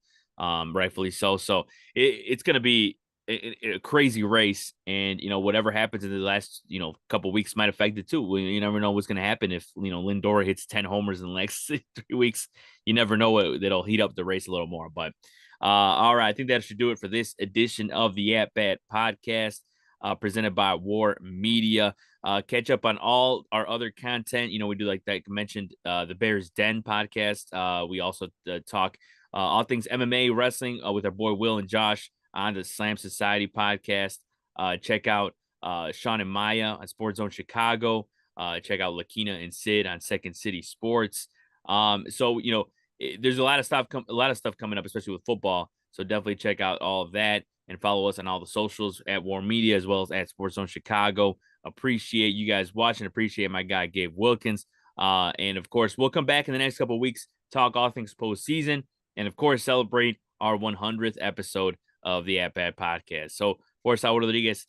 A: rightfully so. So it's going to be a crazy race, and whatever happens in the last couple weeks might affect it too. You never know what's going to happen if Lindor hits 10 homers in the next 3 weeks. You never know that'll heat up the race a little more. But all right, I think that should do it for this edition of the At Bat Podcast, presented by War Media. Catch up on all our other content. We do, like that mentioned, the Bears Den podcast. We also talk all things MMA, wrestling with our boy Will and Josh on the Slam Society podcast. Check out Sean and Maya on Sports Zone Chicago. Check out Lakina and Sid on Second City Sports. So there's a lot of stuff coming up, especially with football. So definitely check out all of that and follow us on all the socials at War Media as well as at Sports Zone Chicago. Appreciate you guys watching. Appreciate my guy Gabe Wilkins. And of course, we'll come back in the next couple of weeks, talk all things postseason, and of course, celebrate our 100th episode of the At Bat Podcast. So, for Saul Rodriguez,